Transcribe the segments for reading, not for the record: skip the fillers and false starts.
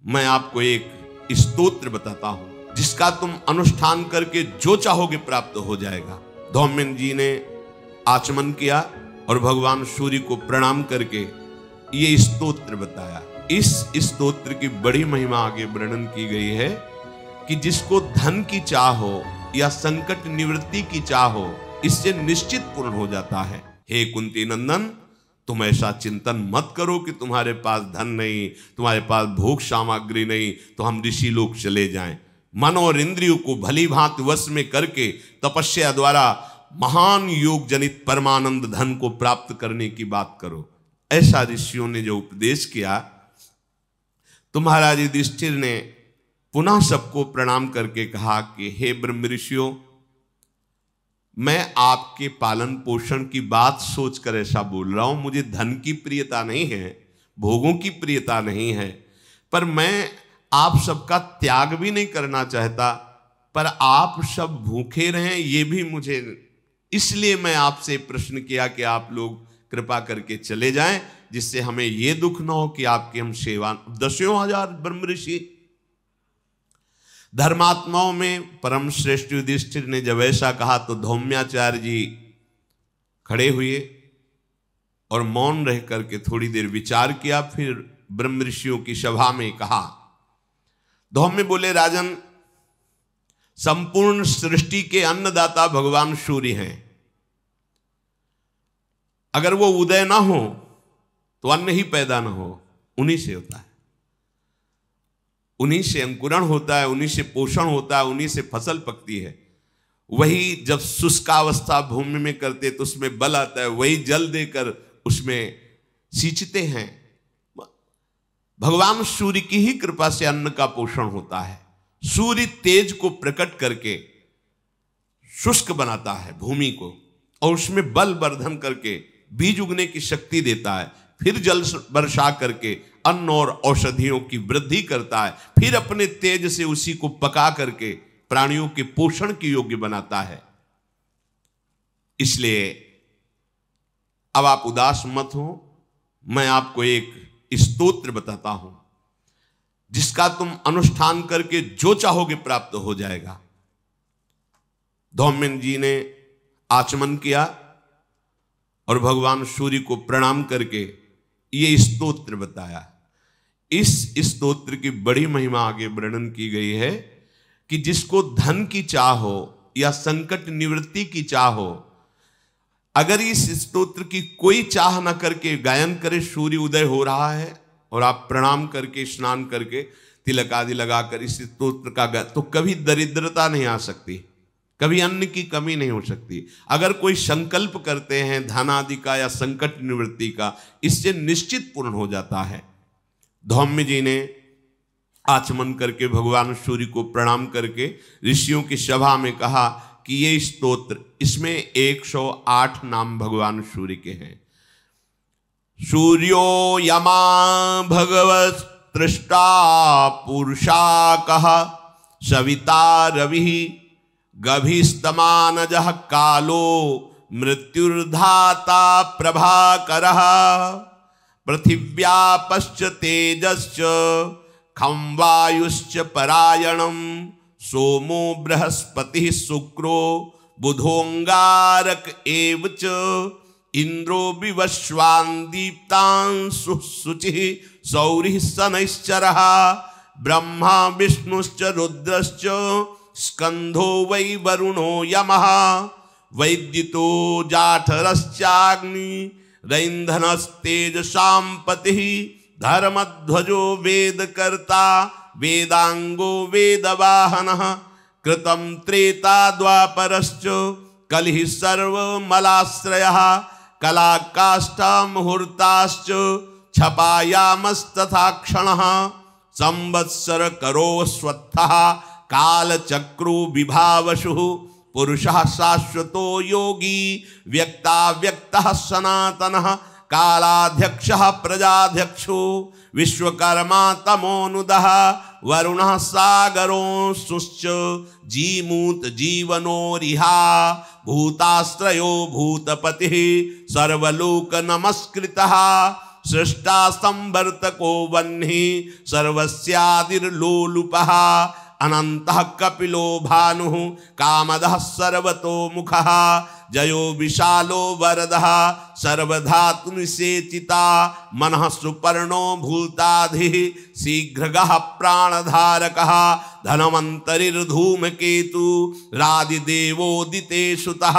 मैं आपको एक स्तोत्र बताता हूं जिसका तुम अनुष्ठान करके जो चाहोगे प्राप्त हो जाएगा। धौम्य जी ने आचमन किया और भगवान सूर्य को प्रणाम करके ये स्तोत्र बताया। इस स्तोत्र की बड़ी महिमा आगे वर्णन की गई है कि जिसको धन की चाह हो या संकट निवृत्ति की चाह हो, इससे निश्चित पूर्ण हो जाता है। हे कुंती नंदन, तुम ऐसा चिंतन मत करो कि तुम्हारे पास धन नहीं, तुम्हारे पास भोग सामग्री नहीं, तो हम ऋषि लोग चले जाएं। मन और इंद्रियों को भली भांति वश में करके तपस्या द्वारा महान योग जनित परमानंद धन को प्राप्त करने की बात करो। ऐसा ऋषियों ने जो उपदेश किया, तो महाराज युधिष्ठिर ने पुनः सबको प्रणाम करके कहा कि हे ब्रह्म ऋषियों, मैं आपके पालन पोषण की बात सोचकर ऐसा बोल रहा हूं। मुझे धन की प्रियता नहीं है, भोगों की प्रियता नहीं है, पर मैं आप सबका त्याग भी नहीं करना चाहता, पर आप सब भूखे रहें ये भी मुझे, इसलिए मैं आपसे प्रश्न किया कि आप लोग कृपा करके चले जाएं, जिससे हमें यह दुख न हो कि आपकी हम सेवा। 10,000 ब्रह्म ऋषि धर्मात्माओं में परम श्रेष्ठ युधिष्ठिर ने जब ऐसा कहा तो धौम्याचार्य जी खड़े हुए और मौन रह करके थोड़ी देर विचार किया। फिर ब्रह्म ऋषियों की सभा में कहा, धौम्य बोले, राजन, संपूर्ण सृष्टि के अन्नदाता भगवान सूर्य हैं। अगर वो उदय ना हो तो अन्न ही पैदा ना हो, उन्हीं से होता है, उन्हीं से अंकुरण होता है, उन्हीं से पोषण होता है, उन्हीं से फसल पकती है। वही जब शुष्कावस्था भूमि में करते तो उसमें बल आता है, वही जल देकर उसमें सींचते हैं। भगवान सूर्य की ही कृपा से अन्न का पोषण होता है। सूर्य तेज को प्रकट करके शुष्क बनाता है भूमि को, और उसमें बल वर्धन करके बीज उगने की शक्ति देता है, फिर जल वर्षा करके अन्न और औषधियों की वृद्धि करता है, फिर अपने तेज से उसी को पका करके प्राणियों के पोषण के योग्य बनाता है। इसलिए अब आप उदास मत हो, मैं आपको एक स्तोत्र बताता हूं जिसका तुम अनुष्ठान करके जो चाहोगे प्राप्त हो जाएगा। धौम्य जी ने आचमन किया और भगवान सूर्य को प्रणाम करके ये स्तोत्र बताया। इस स्तोत्र की बड़ी महिमा आगे वर्णन की गई है कि जिसको धन की चाह हो या संकट निवृत्ति की चाह हो, अगर इस स्तोत्र की कोई चाह न करके गायन करे, सूर्य उदय हो रहा है और आप प्रणाम करके स्नान करके तिलक आदि लगाकर इस स्तोत्र का तो कभी दरिद्रता नहीं आ सकती, कभी अन्न की कमी नहीं हो सकती। अगर कोई संकल्प करते हैं धन आदि का या संकट निवृत्ति का, इससे निश्चित पूर्ण हो जाता है। धौम्य जी ने आचमन करके भगवान सूर्य को प्रणाम करके ऋषियों की सभा में कहा कि ये स्तोत्र, इसमें 108 नाम भगवान सूर्य के हैं। सूर्यो यमा भगवत तृष्टा पुरुषा कहा सविता रवि गभीस्तमानजः कालो मृत्युर्धाता प्रभाकरः पृथिव्यापश्च तेजश्च खं वायुश्च परायणं सोमो बृहस्पतिः शुक्रो बुधोंगारक एव च इंद्रो विवस्वान् दीप्तांशुः शुचिः सौरिः शनैश्चरः ब्रह्मा विष्णुश्च रुद्रश्च स्कंधो वै वरुणो यमः वैद्युतो जाठरश्चाग्नि रैन्धनस्तेजसां पतिः धर्मध्वजो वेदकर्ता वेदांगो वेदवाहनः कृतं त्रेता द्वापरश्च कलिः सर्वमलाश्रयः कलाकाष्ठा मुहूर्ताश्च छपायामस्तथा क्षणः संवत्सर करो स्वत्थः कालचक्रो विभावशु पुरुषः शाश्वतो योगी व्यक्ता व्यक्तः सनातनः कालाध्यक्षः प्रजाध्यक्षो विश्वकर्मा तमोनुदः वरुणः सागरोऽंशुश्च जीमूत जीवनोरिहा भूताश्रयो भूतपतिः सर्वलोक नमस्कृतः सृष्टा संवर्तको वह्नि सर्वस्यादिर्लोलुपः अनन्तः कपिलो भानुः कामदः सर्वतो मुखः जयो विशालो वरदः सर्वधातु निषेचिता मनः सुपर्णो भूताधिः शीघ्रगः प्राणधारकः धनवन्तरिर्धूमकेतु रादिदेवोदिते सुतः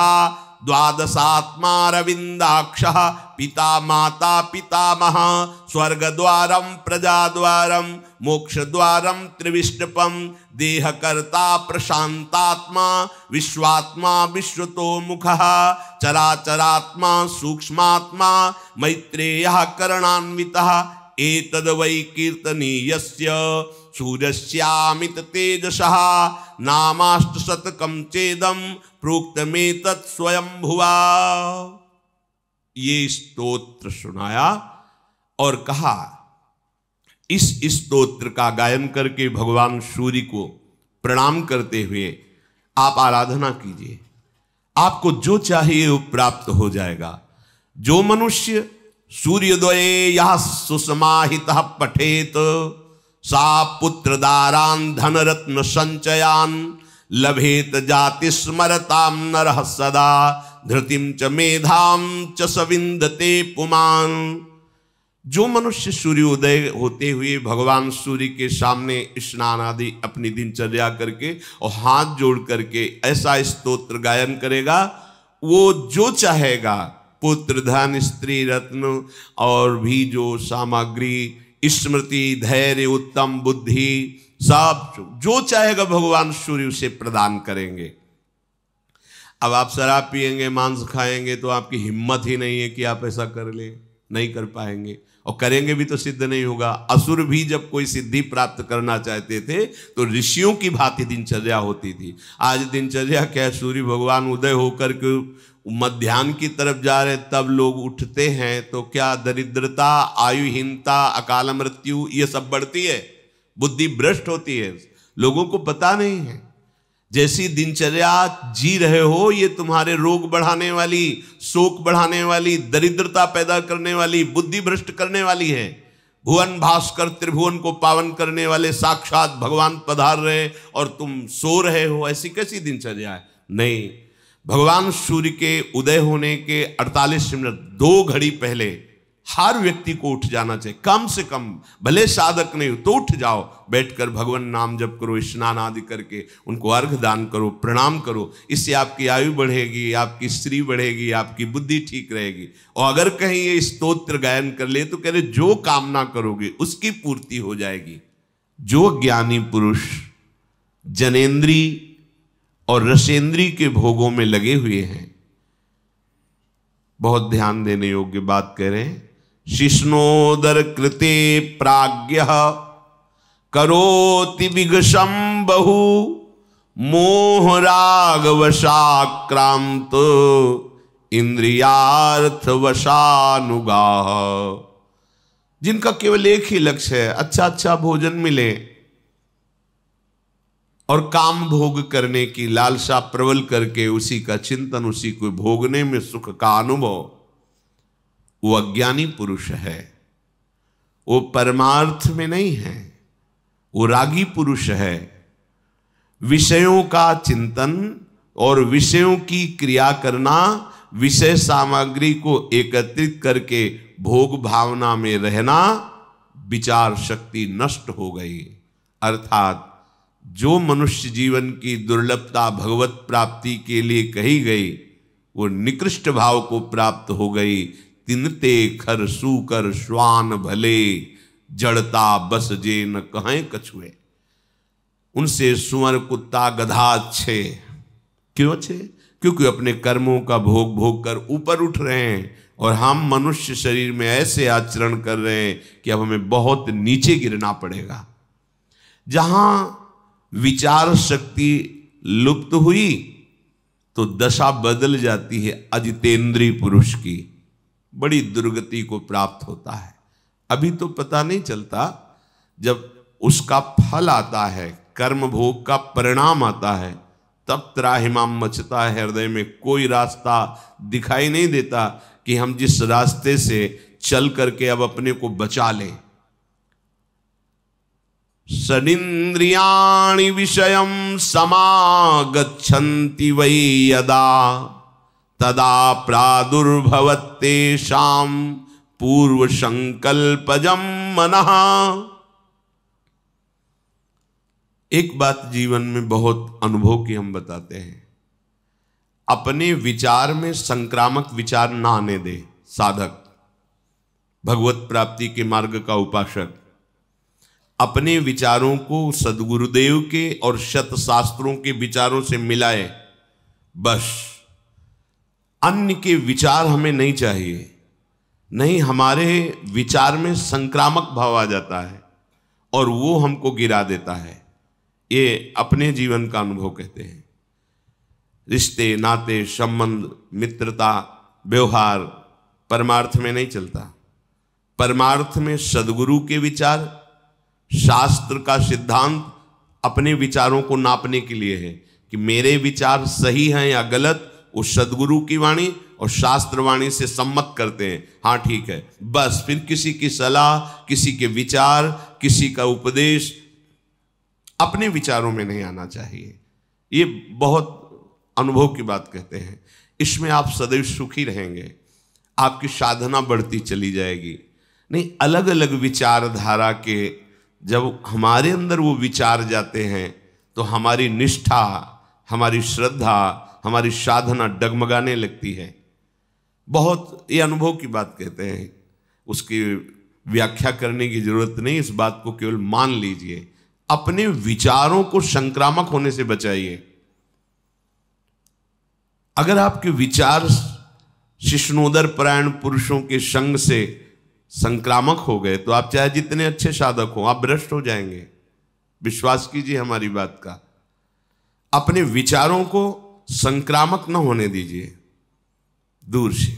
द्वादशात्मा रविन्दाक्षः पिता माता पितामह स्वर्गद्वारं प्रजाद्वारं मोक्षद्वारं त्रिविष्टपं देहकर्ता प्रशान्तात्मा विश्वात्मा विश्वतोमुखः चराचरात्मा सूक्ष्मात्मा मैत्रेयः करणान्वितः एतद्वै कीर्तनीयस्य सूर्यस्यामित तेजसः नामाष्टशतकं चेदं प्रोक्तमेतत् स्वयंभुवा। ये स्तोत्र सुनाया और कहा इस स्तोत्र का गायन करके भगवान सूर्य को प्रणाम करते हुए आप आराधना कीजिए, आपको जो चाहिए वो प्राप्त हो जाएगा। जो मनुष्य सूर्योदये यः सुसमाहितः पठेत सा पुत्रदारान् धनरत्न संचयान् लभेत जाति स्मरतां नरः सदा धृतिं च मेधां च सविन्दते पुमान्। जो मनुष्य सूर्योदय होते हुए भगवान सूर्य के सामने स्नान आदि अपनी दिनचर्या करके और हाथ जोड़ करके ऐसा स्तोत्र गायन करेगा, वो जो चाहेगा पुत्र धन स्त्री रत्न और भी जो सामग्री स्मृति धैर्य उत्तम बुद्धि सब जो चाहेगा भगवान सूर्य उसे प्रदान करेंगे। अब आप शराब पिएंगे मांस खाएंगे तो आपकी हिम्मत ही नहीं है कि आप ऐसा कर ले, नहीं कर पाएंगे और करेंगे भी तो सिद्ध नहीं होगा। असुर भी जब कोई सिद्धि प्राप्त करना चाहते थे तो ऋषियों की भांति दिनचर्या होती थी। आज दिनचर्या क्या, सूर्य भगवान उदय होकर के मध्याह्न की तरफ जा रहे तब लोग उठते हैं तो क्या दरिद्रता आयुहीनता अकाल मृत्यु ये सब बढ़ती है, बुद्धि भ्रष्ट होती है, लोगों को पता नहीं है। जैसी दिनचर्या जी रहे हो ये तुम्हारे रोग बढ़ाने वाली, शोक बढ़ाने वाली, दरिद्रता पैदा करने वाली, बुद्धि भ्रष्ट करने वाली है। भुवन भास्कर त्रिभुवन को पावन करने वाले साक्षात भगवान पधार रहे और तुम सो रहे हो, ऐसी कैसी दिनचर्या है? नहीं, भगवान सूर्य के उदय होने के 48 मिनट 2 घड़ी पहले हर व्यक्ति को उठ जाना चाहिए, कम से कम, भले साधक नहीं हो तो उठ जाओ, बैठकर भगवान नाम जप करो, स्नान आदि करके उनको अर्घ दान करो, प्रणाम करो। इससे आपकी आयु बढ़ेगी, आपकी स्त्री बढ़ेगी, आपकी बुद्धि ठीक रहेगी। और अगर कहीं ये स्तोत्र गायन कर ले तो कह रहे जो कामना करोगे उसकी पूर्ति हो जाएगी। जो ज्ञानी पुरुष जनेन्द्री और रसेंद्री के भोगों में लगे हुए हैं, बहुत ध्यान देने योग्य बात कह रहे हैं। शिष्णोदर कृते प्राज्ञः करोति विगशं बहु मोह राग वशाक्रांत इंद्रियार्थ वशानुगाः। जिनका केवल एक ही लक्ष्य है, अच्छा अच्छा भोजन मिले और काम भोग करने की लालसा प्रबल करके उसी का चिंतन, उसी को भोगने में सुख का अनुभव, वो अज्ञानी पुरुष है। वो परमार्थ में नहीं है, वो रागी पुरुष है। विषयों का चिंतन और विषयों की क्रिया करना, विषय सामग्री को एकत्रित करके भोग भावना में रहना, विचार शक्ति नष्ट हो गई। अर्थात जो मनुष्य जीवन की दुर्लभता भगवत प्राप्ति के लिए कही गई वो निकृष्ट भाव को प्राप्त हो गई। तिनते खर सूकर श्वान भले जड़ता बस जे न कहें कछुए। उनसे सुअर कुत्ता गधा अच्छे। क्यों अच्छे? क्योंकि अपने कर्मों का भोग भोग कर ऊपर उठ रहे हैं और हम मनुष्य शरीर में ऐसे आचरण कर रहे हैं कि अब हमें बहुत नीचे गिरना पड़ेगा। जहां विचार शक्ति लुप्त हुई तो दशा बदल जाती है अजितेंद्रीय पुरुष की, बड़ी दुर्गति को प्राप्त होता है। अभी तो पता नहीं चलता, जब उसका फल आता है, कर्म भोग का परिणाम आता है, तब त्राहिमाम मचता है हृदय में। कोई रास्ता दिखाई नहीं देता कि हम जिस रास्ते से चल करके अब अपने को बचा ले। सदिन्द्रियाणि विषयं समागच्छन्ति वै यदा तदा प्रादुर्भवत्तेषां पूर्व संकल्पजं मनः। एक बात जीवन में बहुत अनुभव की हम बताते हैं, अपने विचार में संक्रामक विचार ना आने दे साधक, भगवत प्राप्ति के मार्ग का उपासक। अपने विचारों को सद्गुरुदेव के और शत शास्त्रों के विचारों से मिलाए, बस। अन्य के विचार हमें नहीं चाहिए। नहीं, हमारे विचार में संक्रामक भाव आ जाता है और वो हमको गिरा देता है। ये अपने जीवन का अनुभव कहते हैं। रिश्ते, नाते, संबंध, मित्रता, व्यवहार परमार्थ में नहीं चलता। परमार्थ में सद्गुरु के विचार, शास्त्र का सिद्धांत अपने विचारों को नापने के लिए है कि मेरे विचार सही हैं या गलत, वो सद्गुरु की वाणी और शास्त्र वाणी से सम्मत करते हैं। हाँ ठीक है, बस। फिर किसी की सलाह, किसी के विचार, किसी का उपदेश अपने विचारों में नहीं आना चाहिए। ये बहुत अनुभव की बात कहते हैं। इसमें आप सदैव सुखी रहेंगे, आपकी साधना बढ़ती चली जाएगी। नहीं, अलग अलग विचारधारा के जब हमारे अंदर वो विचार जाते हैं तो हमारी निष्ठा, हमारी श्रद्धा, हमारी साधना डगमगाने लगती है। बहुत ये अनुभव की बात कहते हैं, उसकी व्याख्या करने की जरूरत नहीं। इस बात को केवल मान लीजिए। अपने विचारों को संक्रामक होने से बचाइए। अगर आपके विचार शिष्णोदर परायण पुरुषों के संग से संक्रामक हो गए तो आप चाहे जितने अच्छे साधक हो, आप भ्रष्ट हो जाएंगे। विश्वास कीजिए हमारी बात का। अपने विचारों को संक्रामक न होने दीजिए, दूर से।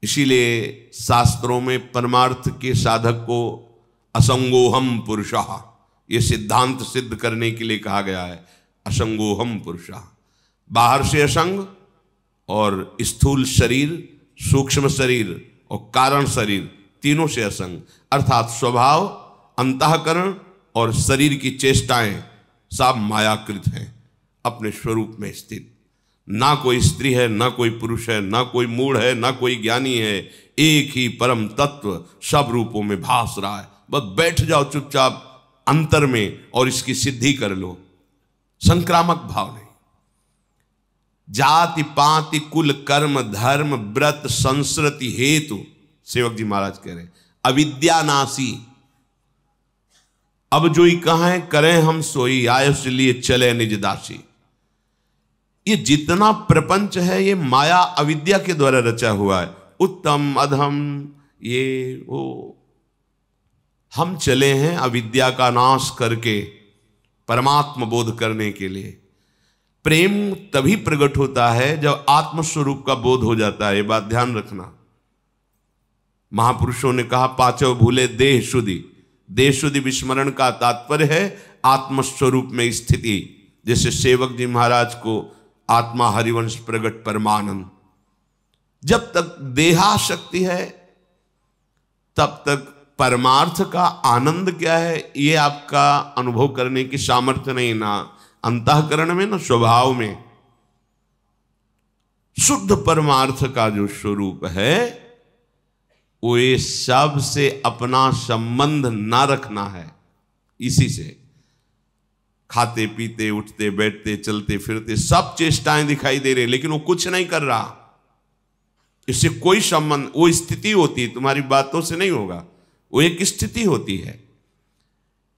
इसीलिए शास्त्रों में परमार्थ के साधक को असंगोहम पुरुषः, ये सिद्धांत सिद्ध करने के लिए कहा गया है। असंगोहम पुरुषः, बाहर से असंग और स्थूल शरीर, सूक्ष्म शरीर और कारण शरीर, तीनों से असंग। अर्थात स्वभाव, अंतःकरण और शरीर की चेष्टाएं सब मायाकृत हैं, अपने स्वरूप में स्थित। ना कोई स्त्री है, ना कोई पुरुष है, ना कोई मूढ़ है, ना कोई ज्ञानी है। एक ही परम तत्व सब रूपों में भास रहा है। बस बैठ जाओ चुपचाप अंतर में और इसकी सिद्धि कर लो। संक्रामक भाव नहीं। जाति पाति कुल कर्म धर्म व्रत संस्कृति हेतु, सेवक जी महाराज कह रहे हैं, अविद्यानाशी। अब जो ही कहें करें हम सोई, आयुष लिए चले निज दासी। ये जितना प्रपंच है ये माया अविद्या के द्वारा रचा हुआ है। उत्तम अधम ये वो, हम चले हैं अविद्या का नाश करके परमात्मा बोध करने के लिए। प्रेम तभी प्रकट होता है जब आत्मस्वरूप का बोध हो जाता है। ये बात ध्यान रखना। महापुरुषों ने कहा पांचों भूले देह शुद्धि। देह शुद्धि विस्मरण का तात्पर्य है आत्मस्वरूप में स्थिति। जैसे सेवक जी महाराज को आत्मा हरिवंश प्रगट परमानंद। जब तक देहाशक्ति है तब तक परमार्थ का आनंद क्या है ये आपका अनुभव करने की सामर्थ्य नहीं, ना अंतःकरण में ना स्वभाव में। शुद्ध परमार्थ का जो स्वरूप है वो ये सब से अपना संबंध ना रखना है। इसी से खाते पीते उठते बैठते चलते फिरते सब चेष्टाएं दिखाई दे रही, लेकिन वो कुछ नहीं कर रहा। इससे कोई संबंध, वो स्थिति होती है, तुम्हारी बातों से नहीं होगा। वो एक स्थिति होती है।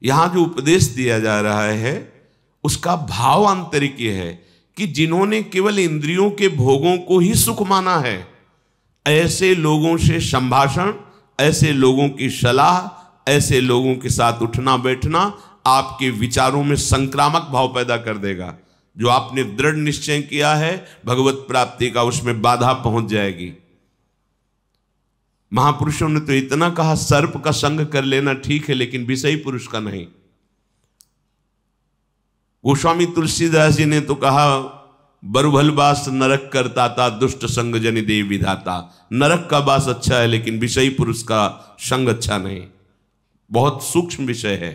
यहां जो उपदेश दिया जा रहा है उसका भाव आंतरिक ये है कि जिन्होंने केवल इंद्रियों के भोगों को ही सुख माना है, ऐसे लोगों से संभाषण, ऐसे लोगों की सलाह, ऐसे लोगों के साथ उठना बैठना आपके विचारों में संक्रामक भाव पैदा कर देगा। जो आपने दृढ़ निश्चय किया है भगवत प्राप्ति का, उसमें बाधा पहुंच जाएगी। महापुरुषों ने तो इतना कहा सर्प का संग कर लेना ठीक है, लेकिन विषयी पुरुष का नहीं। गोस्वामी तुलसीदास जी ने तो कहा बरुभल बास नरक करता था, दुष्ट संग जनि देव विधाता। नरक का बास अच्छा है, लेकिन विषयी पुरुष का संग अच्छा नहीं। बहुत सूक्ष्म विषय है।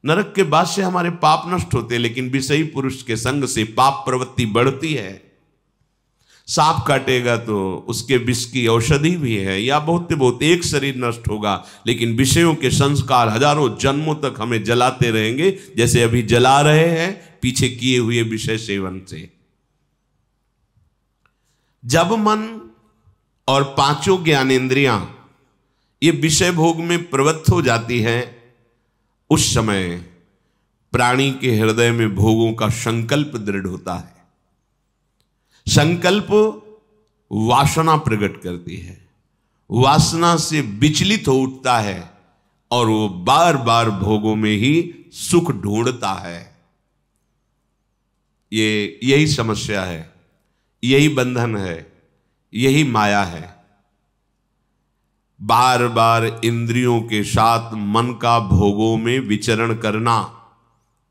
नरक के बास से हमारे पाप नष्ट होते, लेकिन विषयी पुरुष के संग से पाप प्रवृत्ति बढ़ती है। सांप काटेगा तो उसके विष की औषधि भी है, या बहुत एक शरीर नष्ट होगा, लेकिन विषयों के संस्कार हजारों जन्मों तक हमें जलाते रहेंगे, जैसे अभी जला रहे हैं पीछे किए हुए विषय सेवन से। जब मन और पांचों ज्ञानेंद्रियां ये विषय भोग में प्रवृत्त हो जाती है, उस समय प्राणी के हृदय में भोगों का संकल्प दृढ़ होता है। संकल्प वासना प्रकट करती है, वासना से विचलित हो उठता है और वो बार बार भोगों में ही सुख ढूंढता है। यही समस्या है, यही बंधन है, यही माया है। बार बार इंद्रियों के साथ मन का भोगों में विचरण करना,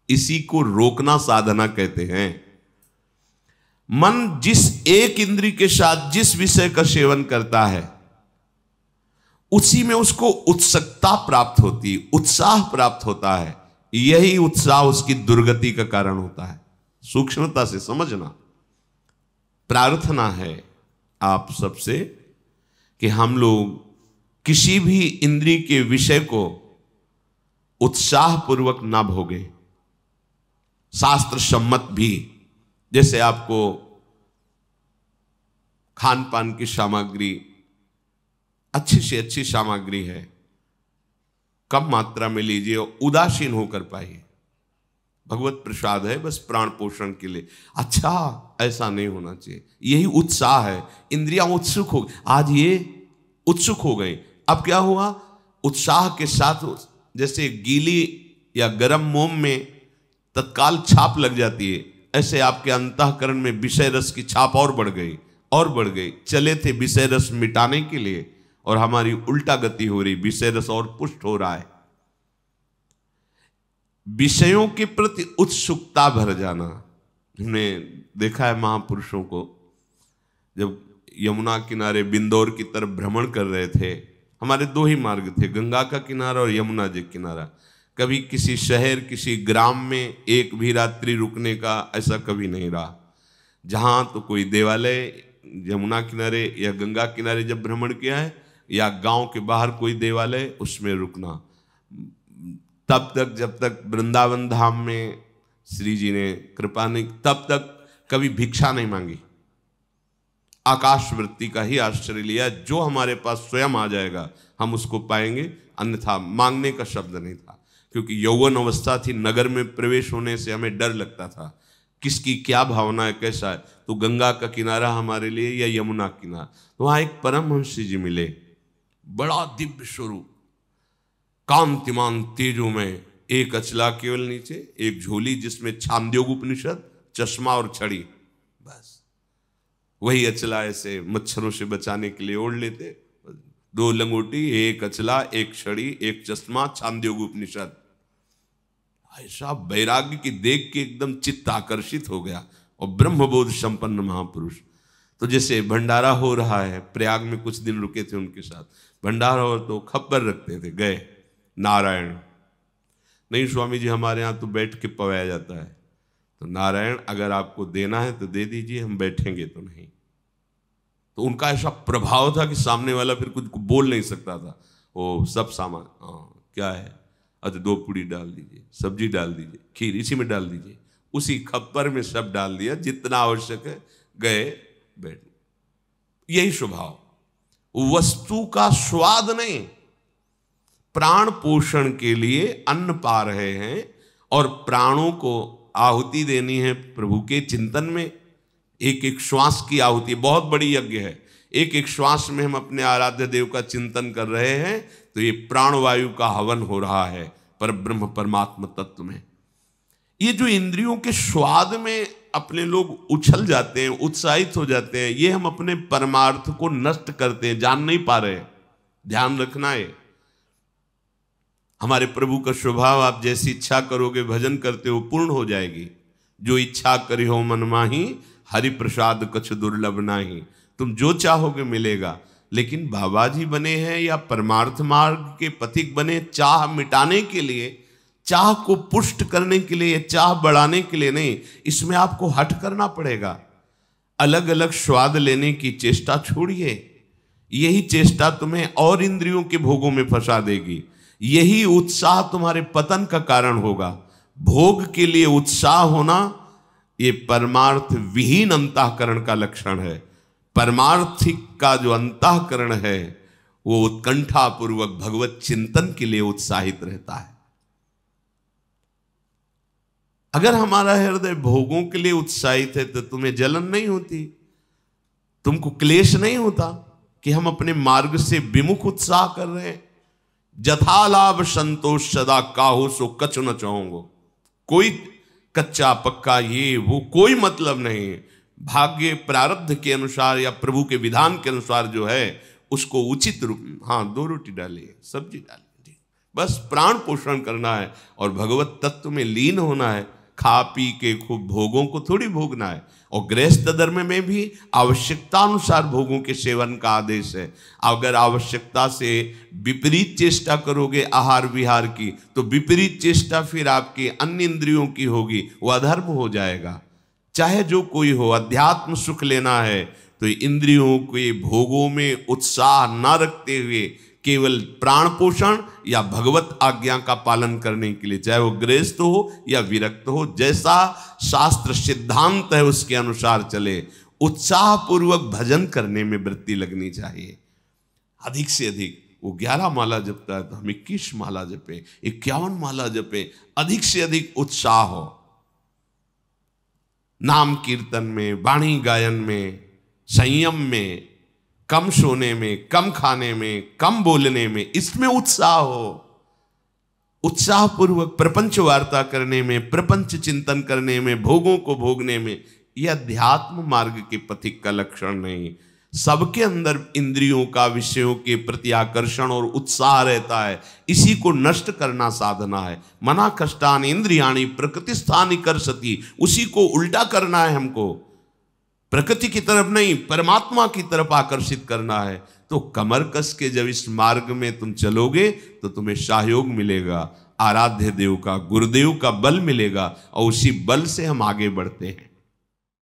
इसी को रोकना साधना कहते हैं। मन जिस एक इंद्री के साथ जिस विषय का सेवन करता है, उसी में उसको उत्सुकता प्राप्त होती, उत्साह प्राप्त होता है। यही उत्साह उसकी दुर्गति का कारण होता है। सूक्ष्मता से समझना। प्रार्थना है आप सबसे कि हम लोग किसी भी इंद्री के विषय को उत्साह पूर्वक ना भोगे, शास्त्र सम्मत भी। जैसे आपको खान पान की सामग्री अच्छी से अच्छी सामग्री है, कम मात्रा में लीजिए, उदासीन होकर पाइए। भगवत प्रसाद है, बस प्राण पोषण के लिए। अच्छा, ऐसा नहीं होना चाहिए। यही उत्साह है। इंद्रियां उत्सुक हो, आज ये उत्सुक हो गई, अब क्या हुआ, उत्साह के साथ जैसे गीली या गर्म मोम में तत्काल छाप लग जाती है, ऐसे आपके अंतःकरण में विषय रस की छाप और बढ़ गई और बढ़ गई। चले थे विषय रस मिटाने के लिए और हमारी उल्टा गति हो रही, विषय रस और पुष्ट हो रहा है। विषयों के प्रति उत्सुकता भर जाना। हमने देखा है महापुरुषों को, जब यमुना किनारे बिंदौर की तरफ भ्रमण कर रहे थे, हमारे दो ही मार्ग थे, गंगा का किनारा और यमुना जी किनारा। कभी किसी शहर किसी ग्राम में एक भी रात्रि रुकने का ऐसा कभी नहीं रहा। जहाँ तो कोई देवालय यमुना किनारे या गंगा किनारे जब भ्रमण किया है, या गांव के बाहर कोई देवालय, उसमें रुकना। तब तक जब तक वृंदावन धाम में श्री जी ने कृपा नहीं, तब तक कभी भिक्षा नहीं मांगी। आकाश वृत्ति का ही आश्रय लिया। जो हमारे पास स्वयं आ जाएगा हम उसको पाएंगे, अन्यथा मांगने का शब्द नहीं था। क्योंकि यौवन अवस्था थी, नगर में प्रवेश होने से हमें डर लगता था, किसकी क्या भावना है, कैसा है। तो गंगा का किनारा हमारे लिए या यमुना किनारा। तो वहाँ एक परमहंस जी मिले, बड़ा दिव्य स्वरूप, कांतिमान तेजो में, एक अचला केवल नीचे, एक झोली जिसमें छांदोग्य उपनिषद, चश्मा और छड़ी, बस वही अचला ऐसे मच्छरों से बचाने के लिए ओढ़ लेते। 2 लंगोटी, एक अचला, एक छड़ी, एक चश्मा, छांदोग्य उपनिषद। ऐसा वैराग्य की देख के एकदम चित्त आकर्षित हो गया। और ब्रह्मबोध संपन्न महापुरुष। तो जैसे भंडारा हो रहा है, प्रयाग में कुछ दिन रुके थे उनके साथ, भंडारा हो तो खबर रखते थे, गए नारायण, नहीं स्वामी जी हमारे यहाँ तो बैठ के पवाया जाता है, तो नारायण अगर आपको देना है तो दे दीजिए, हम बैठेंगे तो नहीं। तो उनका ऐसा प्रभाव था कि सामने वाला फिर कुछ बोल नहीं सकता था। वो सब सामान, हाँ क्या है, अच्छा 2 पूड़ी डाल दीजिए, सब्जी डाल दीजिए, खीर इसी में डाल दीजिए, उसी खप्पर में सब डाल दिया जितना आवश्यक है, गए बैठ। यही स्वभाव, वस्तु का स्वाद नहीं, प्राण पोषण के लिए अन्न पा रहे हैं और प्राणों को आहुति देनी है प्रभु के चिंतन में। एक एक श्वास की आहुति बहुत बड़ी यज्ञ है। एक एक श्वास में हम अपने आराध्य देव का चिंतन कर रहे हैं, तो ये प्राणवायु का हवन हो रहा है पर ब्रह्म परमात्मा तत्व में। ये जो इंद्रियों के स्वाद में अपने लोग उछल जाते हैं, उत्साहित हो जाते हैं, ये हम अपने परमार्थ को नष्ट करते हैं, जान नहीं पा रहे। ध्यान रखना है, हमारे प्रभु का स्वभाव, आप जैसी इच्छा करोगे भजन करते हो पूर्ण हो जाएगी। जो इच्छा करी हो मन माही, हरि प्रसाद कछ दुर्लभ नाही। तुम जो चाहोगे मिलेगा। लेकिन बाबा जी बने हैं या परमार्थ मार्ग के पथिक बने चाह मिटाने के लिए, चाह को पुष्ट करने के लिए, चाह बढ़ाने के लिए नहीं। इसमें आपको हट करना पड़ेगा। अलग अलग स्वाद लेने की चेष्टा छोड़िए। यही चेष्टा तुम्हें और इंद्रियों के भोगों में फंसा देगी। यही उत्साह तुम्हारे पतन का कारण होगा। भोग के लिए उत्साह होना ये परमार्थ विहीन अंतःकरण का लक्षण है। परमार्थिक का जो अंतःकरण है वो उत्कंठा पूर्वक भगवत चिंतन के लिए उत्साहित रहता है। अगर हमारा हृदय भोगों के लिए उत्साहित है तो तुम्हें जलन नहीं होती, तुमको क्लेश नहीं होता कि हम अपने मार्ग से विमुख उत्साह कर रहे हैं। जथा लाभ संतोष सदा काहू सो कछु न चाहूंगो। कोई कच्चा पक्का ये वो कोई मतलब नहीं है। भाग्य प्रारब्ध के अनुसार या प्रभु के विधान के अनुसार जो है उसको उचित रूप में, हाँ 2 रोटी डालिए, सब्जी डालिए, बस प्राण पोषण करना है और भगवत तत्व में लीन होना है। खा पी के खूब भोगों को थोड़ी भोगना है। और गृहस्थ धर्म में भी आवश्यकता अनुसार भोगों के सेवन का आदेश है। अगर आवश्यकता से विपरीत चेष्टा करोगे आहार विहार की, तो विपरीत चेष्टा फिर आपकी अन्य इंद्रियों की होगी, वो अधर्म हो जाएगा। चाहे जो कोई हो, अध्यात्म सुख लेना है तो इंद्रियों के भोगों में उत्साह न रखते हुए केवल प्राण पोषण या भगवत आज्ञा का पालन करने के लिए, चाहे वो गृहस्थ हो या विरक्त हो, जैसा शास्त्र सिद्धांत है उसके अनुसार चले। उत्साह पूर्वक भजन करने में वृत्ति लगनी चाहिए। अधिक से अधिक वो 11 माला जपता है तो हम 21 माला जपे, 51 माला जपे। अधिक से अधिक उत्साह हो नाम कीर्तन में, वाणी गायन में, संयम में, कम सोने में, कम खाने में, कम बोलने में, इसमें उत्साह हो। उत्साह पूर्वक प्रपंच वार्ता करने में, प्रपंच चिंतन करने में, भोगों को भोगने में, यह अध्यात्म मार्ग के पथिक का लक्षण नहीं। सबके अंदर इंद्रियों का विषयों के प्रति आकर्षण और उत्साह रहता है। इसी को नष्ट करना साधना है। मना कष्टानि इंद्रियाणि प्रकृति स्थानि कर्षति, उसी को उल्टा करना है हमको। प्रकृति की तरफ नहीं, परमात्मा की तरफ आकर्षित करना है। तो कमर कस के जब इस मार्ग में तुम चलोगे तो तुम्हें सहयोग मिलेगा, आराध्य देव का, गुरुदेव का बल मिलेगा और उसी बल से हम आगे बढ़ते हैं।